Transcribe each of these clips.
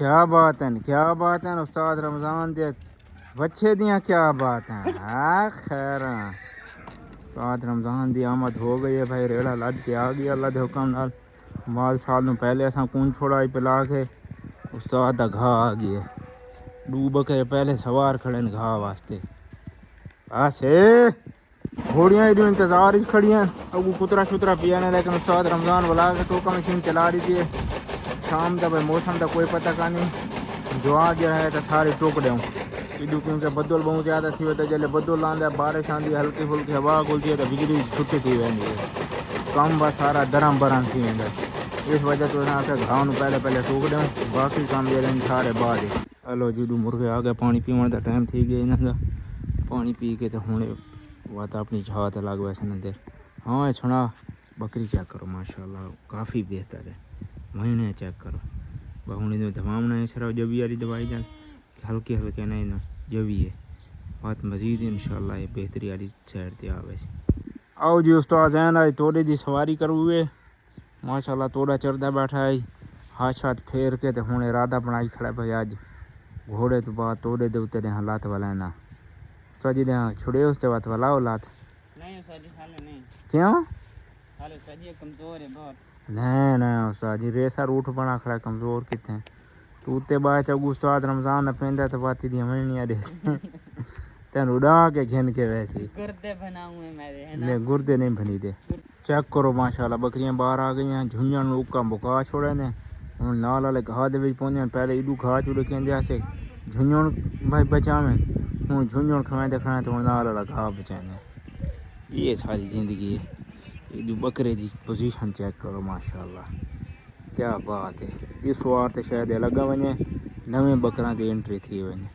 کیا بات ہیں استاد رمضان دے بچے دیاں کیا بات ہیں خیر استاد رمضان دی آمد ہو گئی ہے بھائی ریڑا لد کے آ گیا اللہ دے حکم نال مال سال نو پہلے اساں کون چھوڑائی پلا کے استاد دا گھا آ گیا دو بکرے پہلے سوار کھڑے نے گھا واسطے آسے گھوڑیاں ادھر انتظار ہی کھڑی ہیں اگو کترا شترا پیا نے لیکن استاد رمضان بلا کے ٹوکا مشین چلا رہی تھی شام دا بھائی موسم دا کوئی پتہ کا نہیں جو آ گیا ہے تو سارے ٹوک دوں ادو کیونکہ بدل بہت زیادہ تھی ہوتا جلے بدل آندا بارش آندی ہلکی پھلکی ہوا کھلتی ہے تو بجلی چھٹی تھی ویندی ہے کم بس سارا درم برم تھی ویندا اس وجہ تو گھاؤ پہلے ٹوک دوں باقی کام جڑے سارے بعد ہلو جی دو مرغے آ گئے پانی پیون دا ٹائم تھی گیا انہاں دا پانی پی کے تو ہوں وات اپنی چھات لگ ویسے اندر ہاں سنا بکری چیک کرو ماشاءاللہ کافی بہتر ہے مہینے چیک کرو بہونے دمام نہیں سرا جبی والی دوائی جان ہلکے ہلکے نہیں جو بھی ہے بات مزید انشاءاللہ یہ بہتری والی سائڈ تے آوے آؤ جی استاد زین آج توڑے دی سواری کرو ہوئے ماشاءاللہ توڑا چڑھدا بیٹھا ہے ہاتھ شاتھ پھیر کے تے ہن ارادہ بنائی کھڑا بھائی اج گھوڑے تو بعد توڑے دے اوتے دے حالات والا نا استاد جی دے چھڑے اس تے وات والا اولاد نہیں استاد جی حال نہیں کیوں حال استاد جی کمزور ہے بہت نہیں استاد جی ریسا روٹ بنا کھڑا کمزور کتنے تو تے بعد چ استاد رمضان نہ پیندا تے باتی دی ہمنیاں دے تین اڑا کے گھن کے ویسے گردے بناؤں میرے ہے نا نے گردے نہیں بنی دے چیک کرو ماشاءاللہ بکریاں باہر آ گئی ہیں جھنجھن نو اکا بکا چھوڑے نے ہن نال والے گھا دے وچ پوندے پہلے ایڈو گھا چڑ کیندے اسے جھنجھن بھائی بچاویں ہن جھنجھن کھویں تے کھائیں تے نال والا گھا بچانے یہ ساری زندگی ہے ایڈو بکرے دی پوزیشن چیک کرو ماشاءاللہ کیا بات ہے اس وار تے شاید لگا ونے نویں بکراں دی انٹری تھی ونے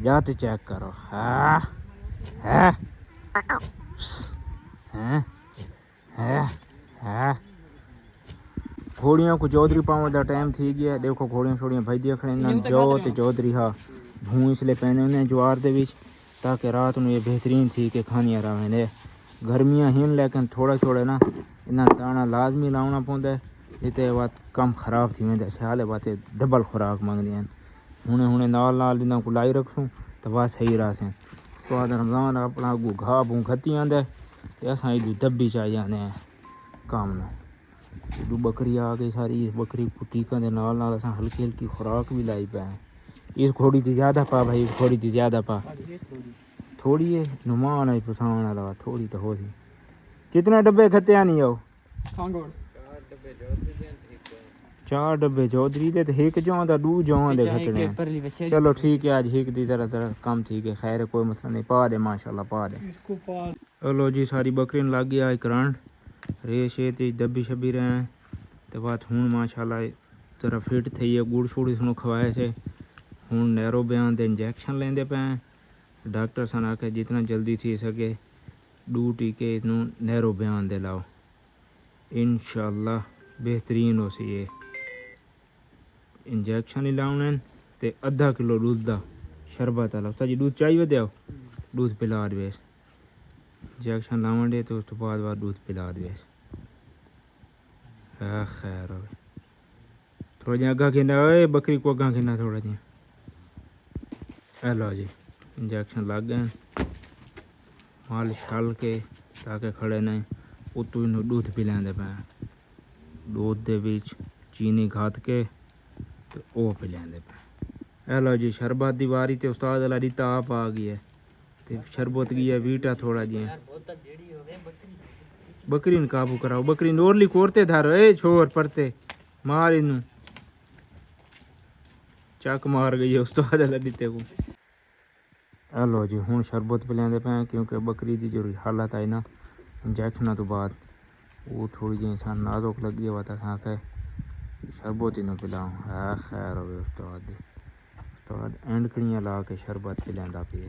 جات چیک کرو ہاں ہے ہیں ہے گھوڑیاں کو چودھری پاؤں دا ٹائم تھی گیا دیکھو گھوڑیاں چھوڑیاں بھائی دی کھڑے نہ جو تے چودھری ہا بھوں اس لیے پہنے انہیں جوار دے وچ تاکہ رات نو یہ بہترین تھی کہ کھانیاں راویں نے گرمیاں ہن لیکن تھوڑا تھوڑا نا انہاں دانا لازمی لاونا پوندا ہے تے بات کم خراب تھی ویندا سیالے باتیں ڈبل خوراک مانگدیاں ہنے نال انہاں کو لائی رکھسوں تو بس صحیح رہسیں تو رمضان اپنا اگو گھا بوں کھتی آندا تے اساں ایڈو دبی چائی جانے کام نو ایڈو بکری آ گئی ساری بکری ٹیکاں دے نال اساں ہلکی ہلکی خوراک بھی لائی پے اس گھوڑی تے زیادہ پا بھائی اس گھوڑی تے زیادہ پا تھوڑی ہے نمان ہے پسان والا تھوڑی تو ہو سی کتنے ڈبے کھتے نہیں ہو 4 ڈبے چودھری دے تے ایک جون دا دو جون دے کھٹنے چلو ٹھیک ہے اج ایک دی طرح کم ٹھیک ہے خیر کوئی مسئلہ نہیں پا دے ماشاءاللہ پا دے چلو جی ساری بکری لگ گیا کرنٹ ریش تے دبی شبی رہے تے بات ہن ماشاءاللہ ذرا فٹ تھی ہے گڑ چھوڑی سنو کھوائے سے ہن نیرو بیان دے انجیکشن لیندے پے ڈاکٹر سن آکھے جتنا جلدی تھی سکے 2 ٹیکے نو نیرو بیان دے لاؤ انشاءاللہ بہترین ہو سی یہ انجیکشن ہی لاؤنے تے آدھا کلو دودھ دا شربت والا استاد جی دودھ چاہیے دیو دودھ پلا دیویس انجیکشن لاون دے تو اس تو بعد دودھ پلا دیویس خیر ہوے تھوڑا جہا اگا کھینا اوئے بکری کو اگا کھینا تھوڑا جہا ہیلو جی انجیکشن لگ گئے مال چھل کے تاکہ کھڑے نہیں اتو انہوں دودھ پلاندے پے دودھ دے وچ چینی گھات کے تو او پلاندے پے ہیلو جی شربت دی واری تے استاد والا دی تاپ آ گئی ہے تے شربت گیا ویٹا تھوڑا جہا بکری نے قابو کراؤ بکری نورلی کورتے دھارو اے چھوڑ پرتے مار انہوں چک مار گئی ہے استاد والا دیتے کو ہیلو جی ہوں شربت پلاندے پے کیونکہ بکری دی جو حالت آئی نا انجیکشن تو بعد وہ تھوڑی جی انسان نازک لگی ہوا تھا ساں کہ شربت ہی نہ پلاؤں خیر ہوئے استاد اینڈ کڑیاں لا کے شربت پلاندا پیا